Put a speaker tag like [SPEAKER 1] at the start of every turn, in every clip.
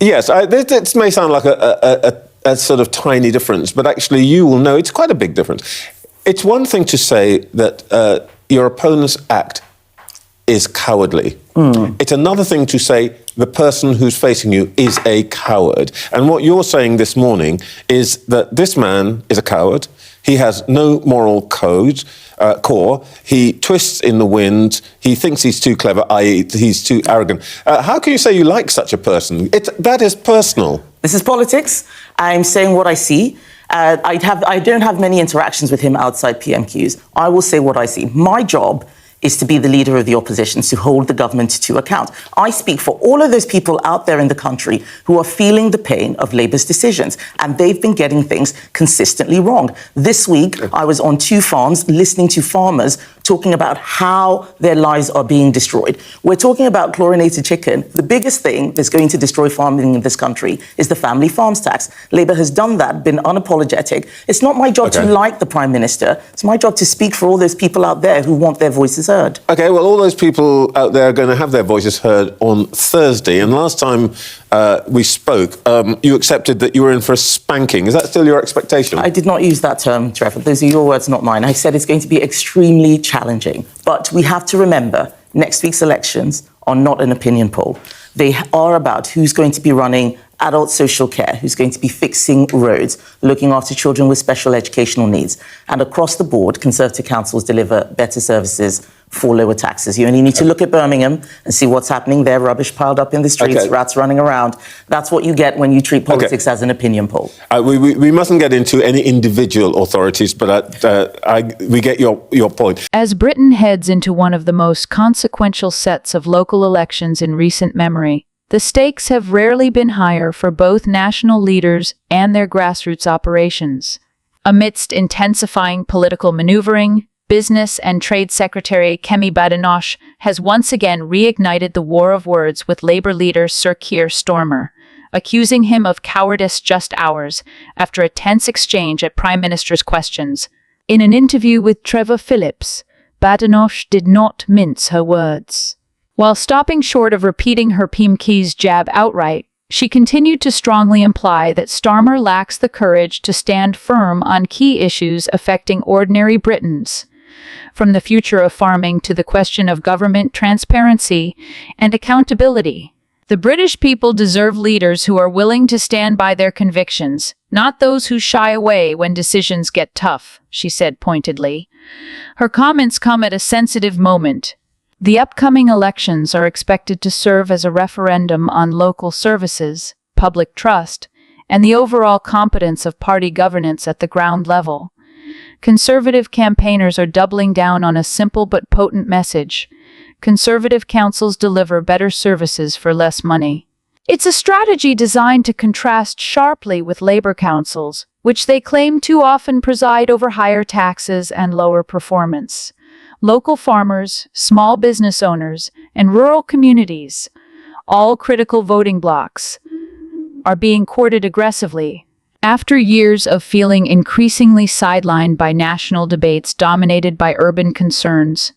[SPEAKER 1] Yes, this may sound like a sort of tiny difference, but actually you will know it's quite a big difference. It's one thing to say that your opponent's act is cowardly. It's another thing to say the person who's facing you is a coward. And what you're saying this morning is that this man is a coward. He has no moral core. He twists in the wind. He thinks he's too clever, i.e. he's too arrogant. How can you say you like such a person? That is personal.
[SPEAKER 2] This is politics. I'm saying what I see. I don't have many interactions with him outside PMQs. I will say what I see. My job is to be the leader of the opposition, to hold the government to account. I speak for all of those people out there in the country who are feeling the pain of Labour's decisions, and they've been getting things consistently wrong. This week, I was on 2 farms listening to farmers talking about how their lives are being destroyed. We're talking about chlorinated chicken. The biggest thing that's going to destroy farming in this country is the family farms tax. Labour has done that, been unapologetic. It's not my job to like the Prime Minister. It's my job to speak for all those people out there who want their voices heard.
[SPEAKER 1] OK, well, all those people out there are going to have their voices heard on Thursday. And last time we spoke, you accepted that you were in for a spanking. Is that still your expectation?
[SPEAKER 2] I did not use that term, Trevor. Those are your words, not mine. I said it's going to be extremely challenging. But we have to remember, next week's elections are not an opinion poll. They are about who's going to be running adult social care, who's going to be fixing roads, looking after children with special educational needs. And across the board, Conservative councils deliver better services for lower taxes. You only need to look at Birmingham and see what's happening there, rubbish piled up in the streets, rats running around. That's what you get when you treat politics as an opinion poll.
[SPEAKER 1] We mustn't get into any individual authorities, but we get your point.
[SPEAKER 3] As Britain heads into one of the most consequential sets of local elections in recent memory, the stakes have rarely been higher for both national leaders and their grassroots operations. Amidst intensifying political maneuvering, Business and Trade Secretary Kemi Badenoch has once again reignited the war of words with Labour leader Sir Keir Starmer, accusing him of cowardice just hours after a tense exchange at Prime Minister's questions. In an interview with Trevor Phillip, Badenoch did not mince her words. While stopping short of repeating her PMQ's jab outright, she continued to strongly imply that Starmer lacks the courage to stand firm on key issues affecting ordinary Britons, from the future of farming to the question of government transparency and accountability. The British people deserve leaders who are willing to stand by their convictions, not those who shy away when decisions get tough, she said pointedly. Her comments come at a sensitive moment. The upcoming elections are expected to serve as a referendum on local services, public trust, and the overall competence of party governance at the ground level. Conservative campaigners are doubling down on a simple but potent message. Conservative councils deliver better services for less money. It's a strategy designed to contrast sharply with Labour councils, which they claim too often preside over higher taxes and lower performance. Local farmers, small business owners, and rural communities, all critical voting blocs, are being courted aggressively. After years of feeling increasingly sidelined by national debates dominated by urban concerns,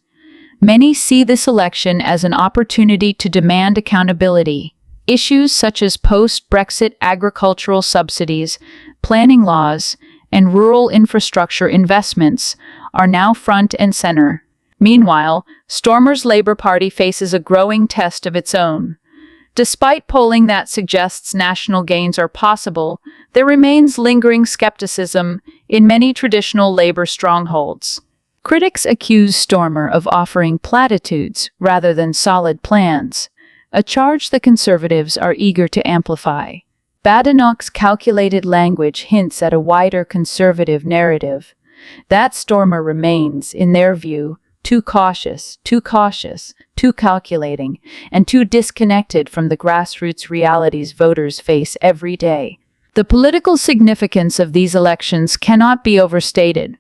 [SPEAKER 3] many see this election as an opportunity to demand accountability. Issues such as post-Brexit agricultural subsidies, planning laws, and rural infrastructure investments are now front and center. Meanwhile, Starmer's Labour Party faces a growing test of its own. Despite polling that suggests national gains are possible, there remains lingering skepticism in many traditional Labour strongholds. Critics accuse Starmer of offering platitudes rather than solid plans, a charge the Conservatives are eager to amplify. Badenoch's calculated language hints at a wider Conservative narrative. That Starmer remains, in their view, too cautious, too calculating, and too disconnected from the grassroots realities voters face every day. The political significance of these elections cannot be overstated.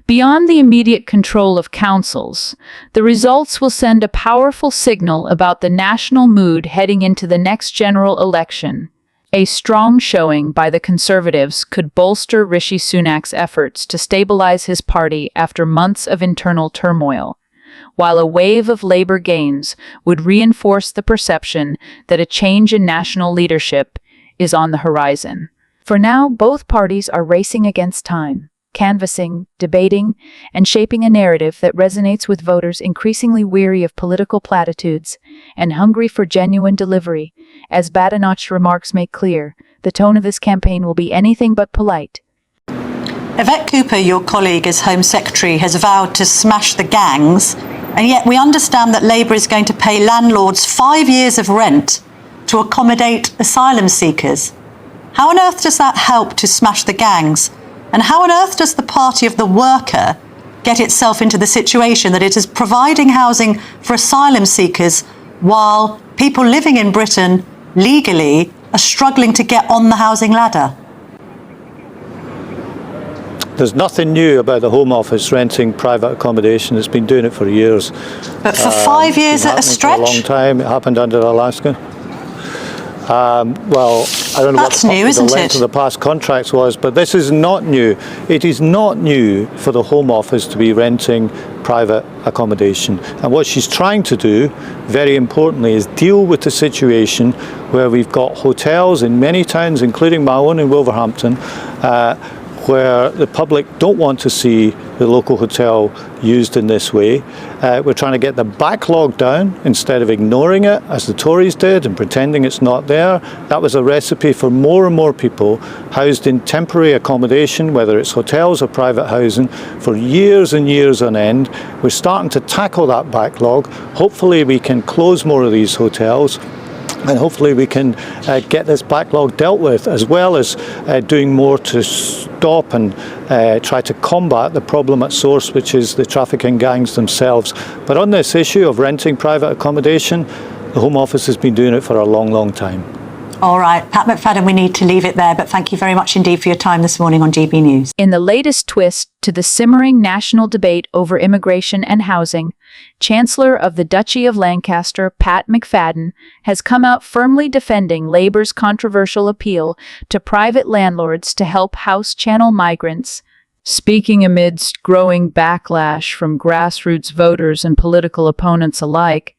[SPEAKER 3] Beyond the immediate control of councils, the results will send a powerful signal about the national mood heading into the next general election. A strong showing by the Conservatives could bolster Rishi Sunak's efforts to stabilize his party after months of internal turmoil, while a wave of labor gains would reinforce the perception that a change in national leadership is on the horizon. For now, both parties are racing against time, canvassing, debating, and shaping a narrative that resonates with voters increasingly weary of political platitudes and hungry for genuine delivery. As Badenoch's remarks make clear, the tone of this campaign will be anything but polite.
[SPEAKER 4] Yvette Cooper, your colleague as Home Secretary, has vowed to smash the gangs, and yet we understand that Labour is going to pay landlords 5 years of rent to accommodate asylum seekers. How on earth does that help to smash the gangs? And how on earth does the party of the worker get itself into the situation that it is providing housing for asylum seekers while people living in Britain legally are struggling to get on the housing ladder?
[SPEAKER 5] There's nothing new about the Home Office renting private accommodation. It's been doing it for years.
[SPEAKER 4] But for 5 years at a stretch?
[SPEAKER 5] For a long time. It happened under Alaska. Well, I don't know
[SPEAKER 4] That's
[SPEAKER 5] what
[SPEAKER 4] new,
[SPEAKER 5] the length of the past contracts was, but this is not new. It is not new for the Home Office to be renting private accommodation. And what she's trying to do, very importantly, is deal with the situation where we've got hotels in many towns, including my own in Wolverhampton, where the public don't want to see the local hotel used in this way. We're trying to get the backlog down instead of ignoring it, as the Tories did, and pretending it's not there. That was a recipe for more and more people housed in temporary accommodation, whether it's hotels or private housing, for years and years on end. We're starting to tackle that backlog. Hopefully we can close more of these hotels, and hopefully we can get this backlog dealt with, as well as doing more to stop and try to combat the problem at source, which is the trafficking gangs themselves. But on this issue of renting private accommodation, the Home Office has been doing it for a long, long time.
[SPEAKER 4] All right, Pat McFadden, we need to leave it there, but thank you very much indeed for your time this morning on GB News.
[SPEAKER 3] In the latest twist to the simmering national debate over immigration and housing, Chancellor of the Duchy of Lancaster, Pat McFadden, has come out firmly defending Labour's controversial appeal to private landlords to help House Channel migrants. Speaking amidst growing backlash from grassroots voters and political opponents alike,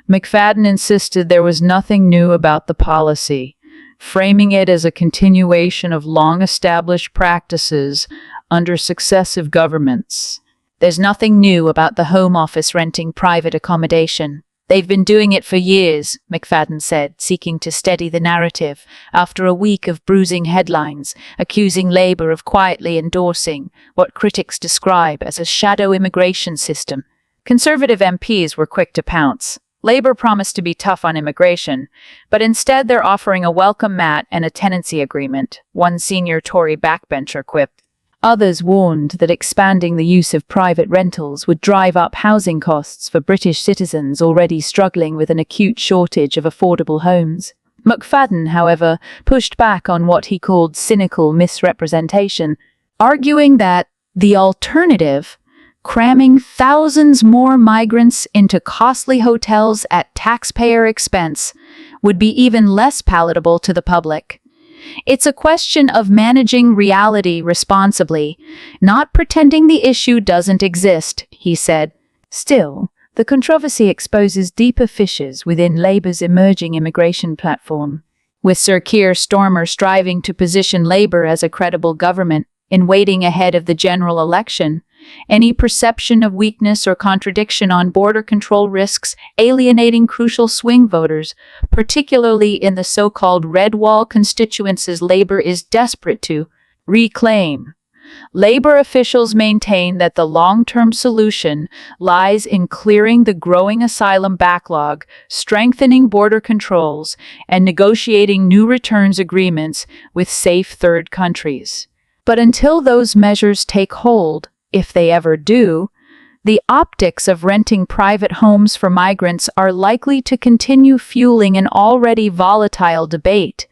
[SPEAKER 3] McFadden insisted there was nothing new about the policy, framing it as a continuation of long-established practices under successive governments. There's nothing new about the Home Office renting private accommodation. They've been doing it for years, McFadden said, seeking to steady the narrative after a week of bruising headlines, accusing Labour of quietly endorsing what critics describe as a shadow immigration system. Conservative MPs were quick to pounce. Labour promised to be tough on immigration, but instead they're offering a welcome mat and a tenancy agreement, one senior Tory backbencher quipped. Others warned that expanding the use of private rentals would drive up housing costs for British citizens already struggling with an acute shortage of affordable homes. McFadden, however, pushed back on what he called cynical misrepresentation, arguing that the alternative, cramming thousands more migrants into costly hotels at taxpayer expense, would be even less palatable to the public. It's a question of managing reality responsibly, not pretending the issue doesn't exist, he said. Still, the controversy exposes deeper fissures within Labour's emerging immigration platform. With Sir Keir Starmer striving to position Labour as a credible government in waiting ahead of the general election, any perception of weakness or contradiction on border control risks alienating crucial swing voters, particularly in the so-called red wall constituencies Labour is desperate to reclaim. Labour officials maintain that the long-term solution lies in clearing the growing asylum backlog, strengthening border controls, and negotiating new returns agreements with safe third countries. But until those measures take hold, if they ever do, the optics of renting private homes for migrants are likely to continue fueling an already volatile debate.